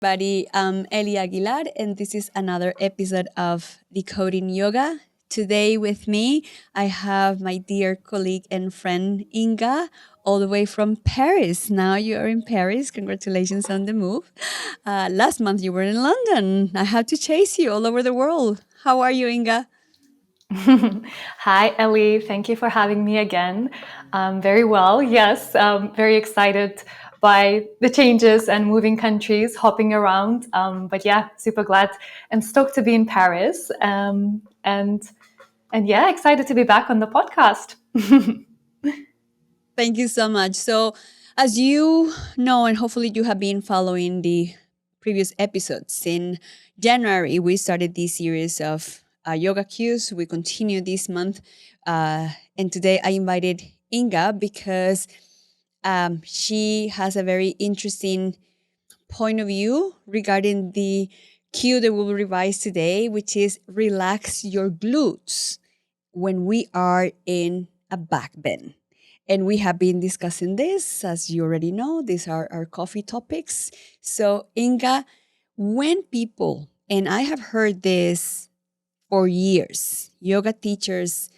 Everybody, I'm Eli Aguilar, and this is another episode of Decoding Yoga. Today, with me, I have my dear colleague and friend Inga, all the way from Paris. Now you are in Paris. Congratulations on the move. Last month, you were in London. I had to chase you all over the world. How are you, Inga? Hi, Ellie. Thank you for having me again. Very well. Yes, very excited by the changes and moving countries, hopping around. But yeah, super glad and stoked to be in Paris. And yeah, excited to be back on the podcast. Thank you so much. So, as you know, and hopefully you have been following the previous episodes, in January, we started this series of yoga cues. We continue this month. And today I invited Inga because she has a very interesting point of view regarding the cue that we will revise today, which is relax your glutes when we are in a back bend. And we have been discussing this, as you already know, these are our coffee topics. So, Inga, when people, and I have heard this for years, yoga teachers,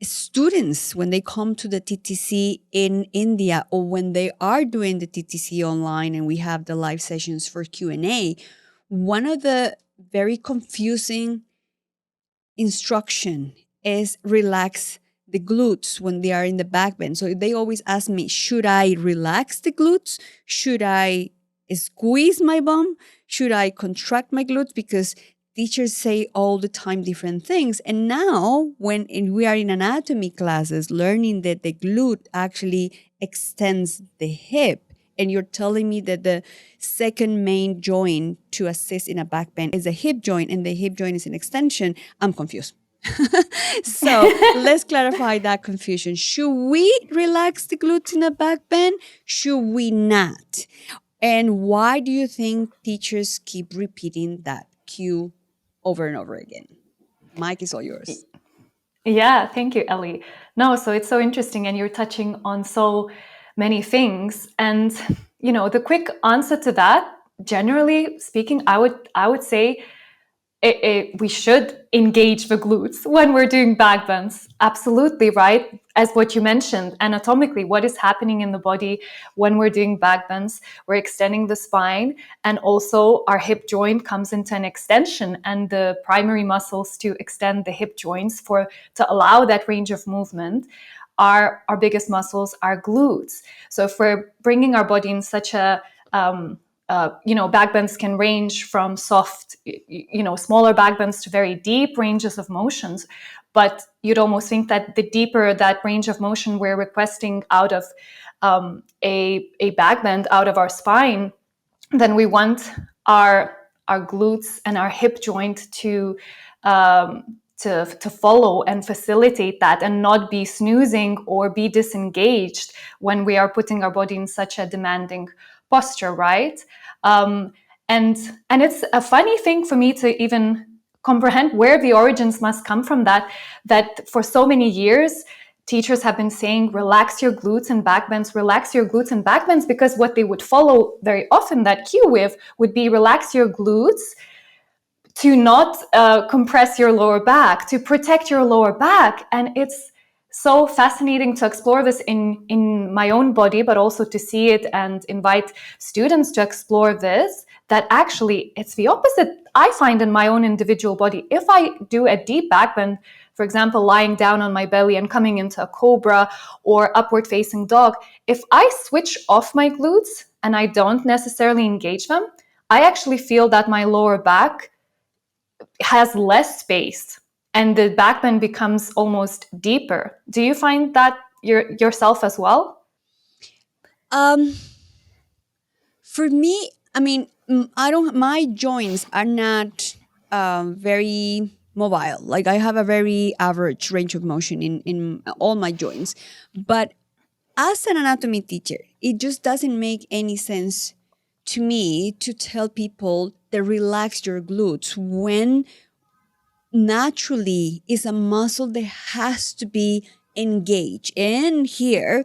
students, when they come to the TTC in India or when they are doing the TTC online and we have the live sessions for Q&A, one of the very confusing instruction is relax the glutes when they are in the back bend. So they always ask me, should I relax the glutes? Should I squeeze my bum? Should I contract my glutes? Because teachers say all the time different things. And now we are in anatomy classes learning that the glute actually extends the hip, and you're telling me that the second main joint to assist in a back bend is a hip joint and the hip joint is an extension, I'm confused. So let's clarify that confusion. Should we relax the glutes in a back bend? Should we not? And why do you think teachers keep repeating that cue over and over again? Mike is all yours. Yeah, thank you, Ellie. No, so it's so interesting, and you're touching on so many things. And the quick answer to that, generally speaking, I would say we should engage the glutes when we're doing back bends. Absolutely, right? As what you mentioned, anatomically, what is happening in the body when we're doing back bends? We're extending the spine, and also our hip joint comes into an extension, and the primary muscles to extend the hip joints to allow that range of movement are our biggest muscles, our glutes. So if we're bringing our body in such a back bends can range from soft, smaller back bends to very deep ranges of motions. But you'd almost think that the deeper that range of motion we're requesting out of a back bend, out of our spine, then we want our glutes and our hip joint to follow and facilitate that and not be snoozing or be disengaged when we are putting our body in such a demanding posture, right? Um, and it's a funny thing for me to even comprehend where the origins must come from, that for so many years teachers have been saying relax your glutes and back bends, relax your glutes and back bends, because what they would follow very often that cue with would be relax your glutes to not compress your lower back, to protect your lower back. And it's so fascinating to explore this in my own body, but also to see it and invite students to explore this, that actually it's the opposite I find in my own individual body. If I do a deep back bend, for example, lying down on my belly and coming into a cobra or upward facing dog, if I switch off my glutes and I don't necessarily engage them, I actually feel that my lower back has less space and the back bend becomes almost deeper. Do you find that yourself as well? Um, for me, I mean, I don't. My joints are not very mobile. Like I have a very average range of motion in all my joints, but as an anatomy teacher, it just doesn't make any sense to me to tell people to relax your glutes when naturally is a muscle that has to be engaged. And here,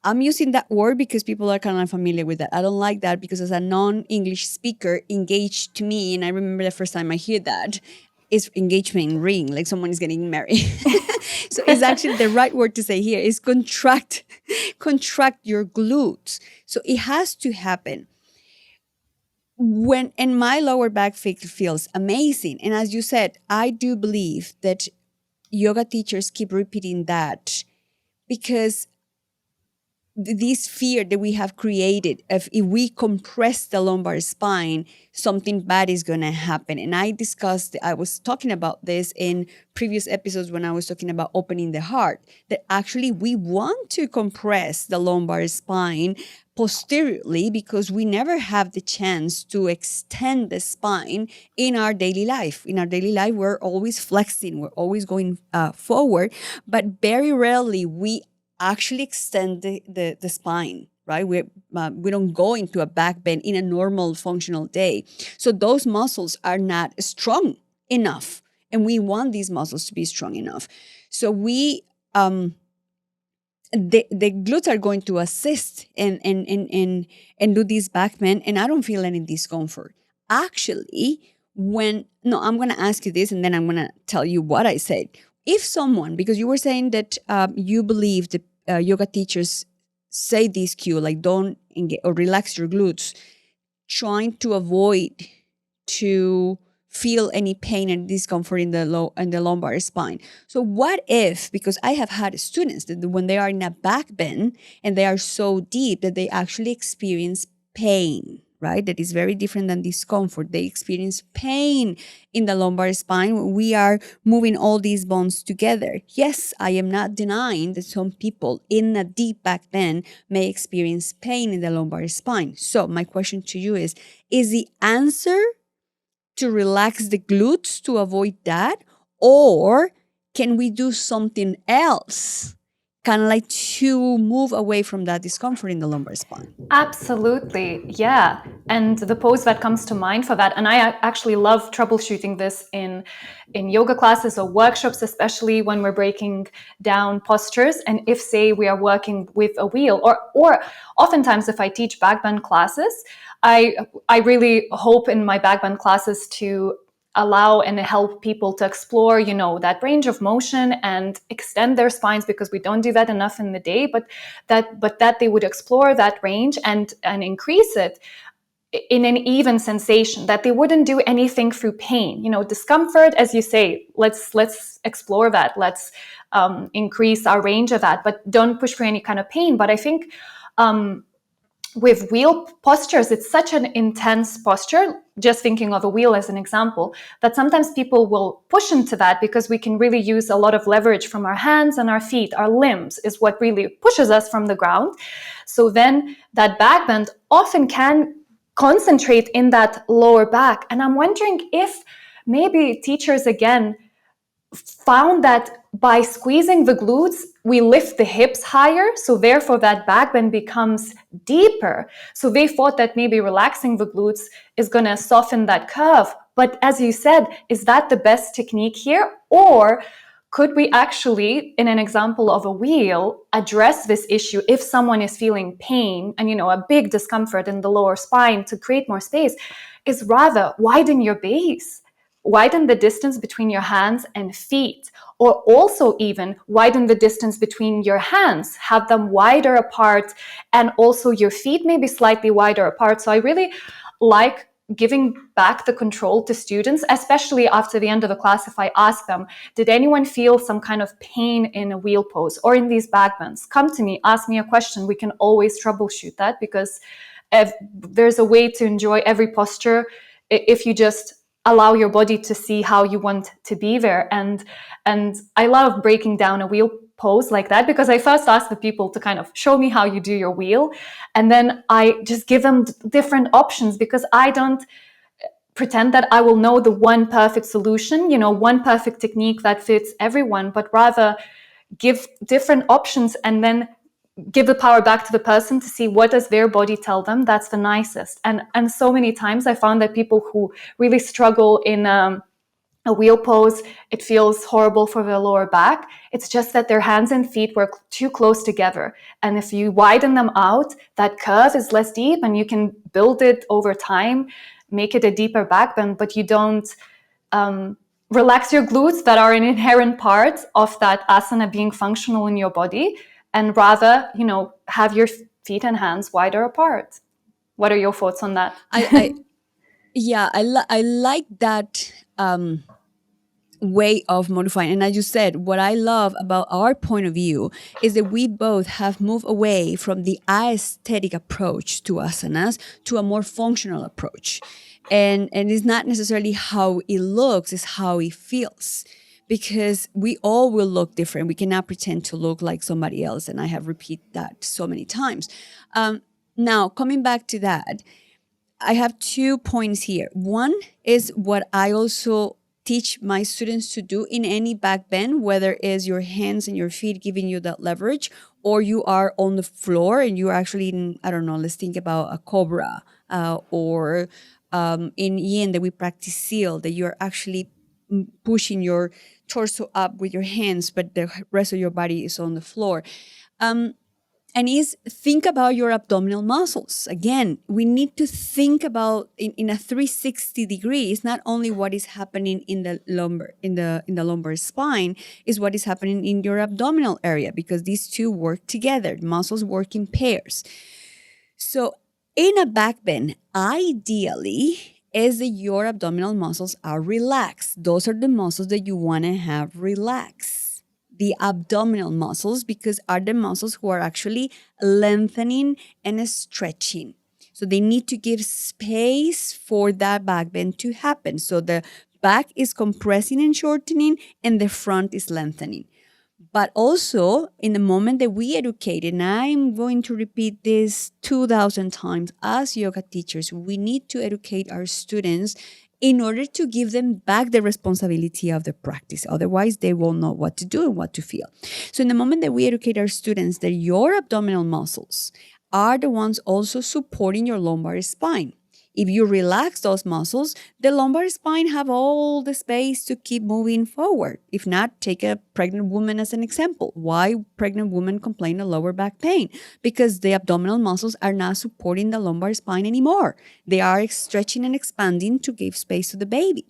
I'm using that word because people are kind of familiar with that. I don't like that because as a non-English speaker, engaged to me, and I remember the first time I hear that, is engagement ring, like someone is getting married. So it's actually the right word to say here is contract, contract your glutes. So it has to happen when, and my lower back feels amazing. And as you said, I do believe that yoga teachers keep repeating that because this fear that we have created of if we compress the lumbar spine, something bad is going to happen. And I was talking about this in previous episodes when I was talking about opening the heart, that actually we want to compress the lumbar spine posteriorly because we never have the chance to extend the spine in our daily life. In our daily life, we're always flexing, we're always going forward, but very rarely we actually extend the spine, right? We don't go into a back bend in a normal functional day. So those muscles are not strong enough. And we want these muscles to be strong enough. So we, the glutes are going to assist and do this back bend. And I don't feel any discomfort. Actually, I'm going to ask you this and then I'm going to tell you what I said. If someone, because you were saying that you believe that yoga teachers say this cue, like don't engage or relax your glutes, trying to avoid to feel any pain and discomfort in the lumbar spine. So what if, because I have had students that when they are in a back bend and they are so deep that they actually experience pain, right? That is very different than discomfort. They experience pain in the lumbar spine when we are moving all these bones together. Yes, I am not denying that some people in a deep back bend may experience pain in the lumbar spine. So my question to you is the answer to relax the glutes to avoid that? Or can we do something else? Kind of like to move away from that discomfort in the lumbar spine. Absolutely, yeah. And the pose that comes to mind for that, and I actually love troubleshooting this in yoga classes or workshops, especially when we're breaking down postures. And if, say, we are working with a wheel, or oftentimes if I teach backbend classes, I really hope in my backbend classes to allow and help people to explore, that range of motion and extend their spines, because we don't do that enough in the day, but that they would explore that range and increase it in an even sensation, that they wouldn't do anything through pain. Discomfort, as you say, let's explore that. Let's increase our range of that, but don't push for any kind of pain. But I think with wheel postures, it's such an intense posture, just thinking of a wheel as an example, that sometimes people will push into that because we can really use a lot of leverage from our hands and our feet. Our limbs is what really pushes us from the ground. So then that back bend often can concentrate in that lower back. And I'm wondering if maybe teachers, again, found that by squeezing the glutes, we lift the hips higher, so therefore that back bend becomes deeper. So they thought that maybe relaxing the glutes is going to soften that curve. But as you said, is that the best technique here? Or could we actually, in an example of a wheel, address this issue if someone is feeling pain and, a big discomfort in the lower spine, to create more space, is rather widen your base. Widen the distance between your hands and feet, or also even widen the distance between your hands, have them wider apart, and also your feet maybe slightly wider apart. So I really like giving back the control to students, especially after the end of the class. If I ask them, did anyone feel some kind of pain in a wheel pose or in these back bends? Come to me, ask me a question. We can always troubleshoot that, because there's a way to enjoy every posture if you just allow your body to see how you want to be there. And I love breaking down a wheel pose like that, because I first ask the people to kind of show me how you do your wheel, and then I just give them different options, because I don't pretend that I will know the one perfect solution, one perfect technique that fits everyone, but rather give different options and then give the power back to the person to see what does their body tell them that's the nicest. And so many times I found that people who really struggle in a wheel pose, it feels horrible for the lower back. It's just that their hands and feet were too close together. And if you widen them out, that curve is less deep and you can build it over time, make it a deeper back bend, but you don't relax your glutes that are an inherent part of that asana being functional in your body, and rather, have your feet and hands wider apart. What are your thoughts on that? Yeah, I like that way of modifying. And as you said, what I love about our point of view is that we both have moved away from the aesthetic approach to asanas to a more functional approach. And it's not necessarily how it looks, it's how it feels. Because we all will look different. We cannot pretend to look like somebody else. And I have repeated that so many times. Now, coming back to that, I have 2 points here. One is what I also teach my students to do in any back bend, whether it is your hands and your feet giving you that leverage, or you are on the floor and you're actually in, I don't know, let's think about a cobra, or in yin that we practice seal, that you're actually pushing your torso up with your hands, but the rest of your body is on the floor. And is think about your abdominal muscles. Again, we need to think about in a 360 degree. It's not only what is happening in the lumbar spine, is what is happening in your abdominal area, because these two work together. Muscles work in pairs. So in a back bend, ideally, is that your abdominal muscles are relaxed. Those are the muscles that you want to have relaxed. The abdominal muscles, because are the muscles who are actually lengthening and stretching. So they need to give space for that back bend to happen. So the back is compressing and shortening and the front is lengthening. But also in the moment that we educate, and I'm going to repeat this 2,000 times, as yoga teachers, we need to educate our students in order to give them back the responsibility of the practice. Otherwise, they won't know what to do and what to feel. So in the moment that we educate our students that your abdominal muscles are the ones also supporting your lumbar spine. If you relax those muscles, the lumbar spine have all the space to keep moving forward. If not, take a pregnant woman as an example. Why pregnant women complain of lower back pain? Because the abdominal muscles are not supporting the lumbar spine anymore. They are stretching and expanding to give space to the baby.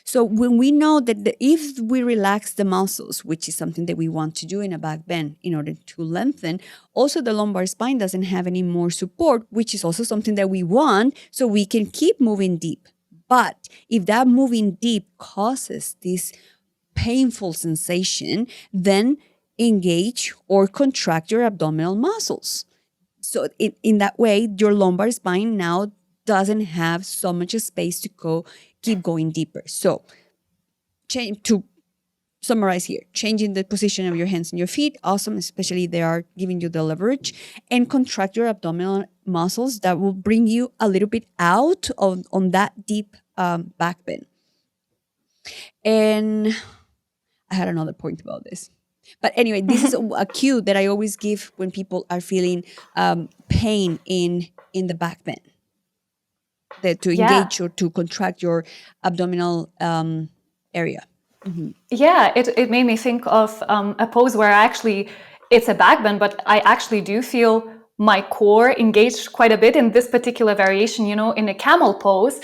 So when we know that if we relax the muscles, which is something that we want to do in a back bend in order to lengthen, also the lumbar spine doesn't have any more support, which is also something that we want, so we can keep moving deep. But if that moving deep causes this painful sensation, then engage or contract your abdominal muscles. So in that way, your lumbar spine now doesn't have so much space to keep going deeper. So to summarize here, changing the position of your hands and your feet, awesome, especially they are giving you the leverage, and contract your abdominal muscles. That will bring you a little bit out on that deep back bend. And I had another point about this. But anyway, this is a cue that I always give when people are feeling pain in the back bend. To engage or to contract your abdominal area. Mm-hmm. Yeah, it made me think of a pose where it's a back bend, but I actually do feel my core engaged quite a bit in this particular variation. In a camel pose,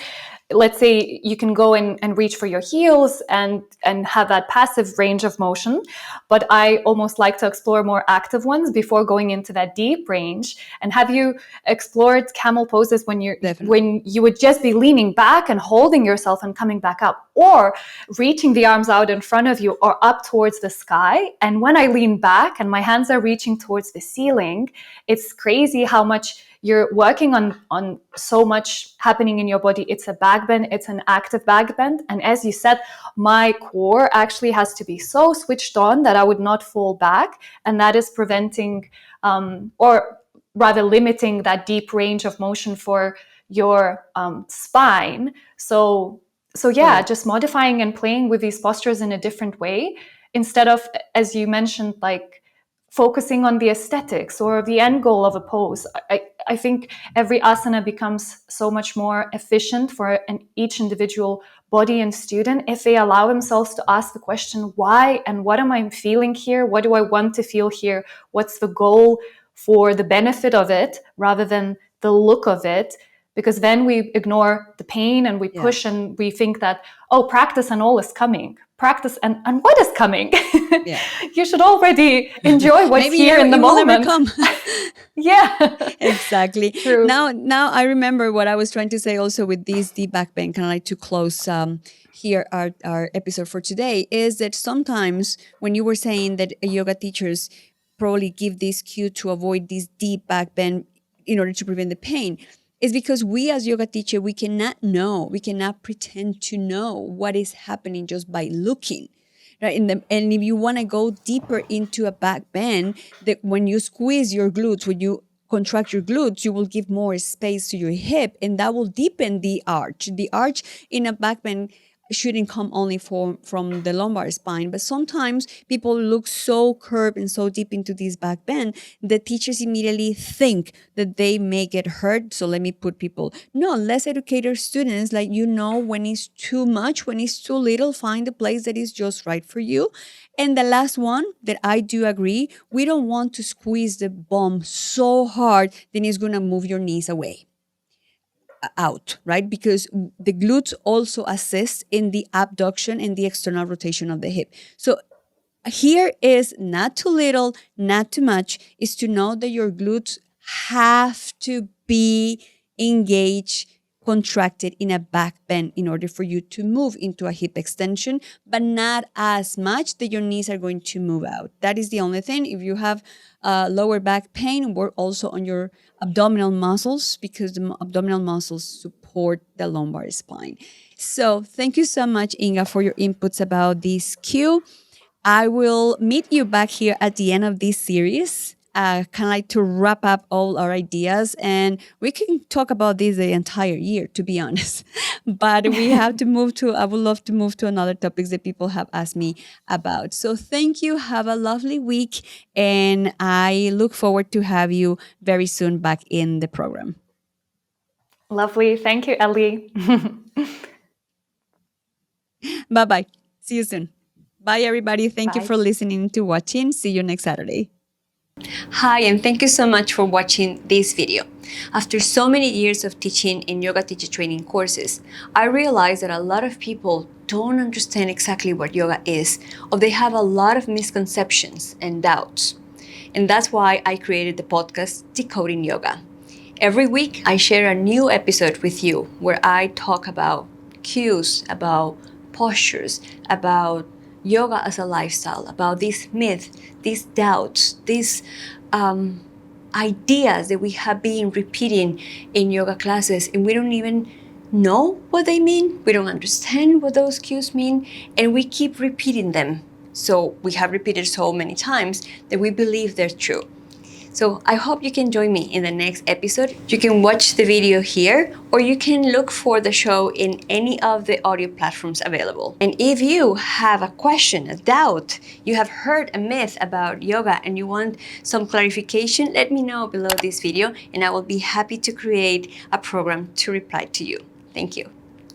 let's say you can go and reach for your heels and have that passive range of motion, but I almost like to explore more active ones before going into that deep range. And have you explored camel poses when you would just be leaning back and holding yourself and coming back up, or reaching the arms out in front of you or up towards the sky? And when I lean back and my hands are reaching towards the ceiling, it's crazy how much you're working on so much happening in your body. It's a back bend, it's an active back bend. And as you said, my core actually has to be so switched on that I would not fall back. And that is preventing, or rather limiting, that deep range of motion for your spine. So yeah, just modifying and playing with these postures in a different way, instead of, as you mentioned, like focusing on the aesthetics or the end goal of a pose. I think every asana becomes so much more efficient for each individual body and student if they allow themselves to ask the question, why and what am I feeling here? What do I want to feel here? What's the goal for the benefit of it rather than the look of it? Because then we ignore the pain and we push and we think that, oh, practice and all is coming. Practice and what is coming? Yeah. You should already enjoy what's Maybe here in the it will moment. never come. Yeah. Exactly. True. Now I remember what I was trying to say also with these deep back bend, kind of like to close here our episode for today, is that sometimes when you were saying that yoga teachers probably give this cue to avoid this deep back bend in order to prevent the pain, is because we as yoga teacher, we cannot pretend to know what is happening just by looking. Right? And if you want to go deeper into a back bend, that when you squeeze your glutes, when you contract your glutes, you will give more space to your hip, and that will deepen the arch. The arch in a back bend shouldn't come only from the lumbar spine, but sometimes people look so curved and so deep into this back bend that teachers immediately think that they may get hurt. So let me put people, no, less educated students, like, when it's too much, when it's too little, find the place that is just right for you. And the last one that I do agree, we don't want to squeeze the bum so hard, then it's going to move your knees away. Out, right? Because the glutes also assist in the abduction and the external rotation of the hip. So here is not too little, not too much, is to know that your glutes have to be engaged, contracted in a back bend in order for you to move into a hip extension, but not as much that your knees are going to move out. That is the only thing. If you have lower back pain, work also on your abdominal muscles, because the abdominal muscles support the lumbar spine. So thank you so much, Inga, for your inputs about this cue. I will meet you back here at the end of this series, kind of like to wrap up all our ideas. And we can talk about this the entire year, to be honest. But we have to I would love to move to another topics that people have asked me about. So thank you. Have a lovely week. And I look forward to have you very soon back in the program. Lovely. Thank you, Ellie. Bye-bye. See you soon. Bye, everybody. Thank you Bye. for listening to watching. See you next Saturday. Hi, and thank you so much for watching this video. After so many years of teaching in yoga teacher training courses, I realized that a lot of people don't understand exactly what yoga is, or they have a lot of misconceptions and doubts. And that's why I created the podcast Decoding Yoga. Every week, I share a new episode with you where I talk about cues, about postures, about yoga as a lifestyle, about these myths, these doubts, these ideas that we have been repeating in yoga classes, and we don't even know what they mean. We don't understand what those cues mean, and we keep repeating them. So we have repeated so many times that we believe they're true. So I hope you can join me in the next episode. You can watch the video here, or you can look for the show in any of the audio platforms available. And if you have a question, a doubt, you have heard a myth about yoga and you want some clarification, let me know below this video and I will be happy to create a program to reply to you. Thank you.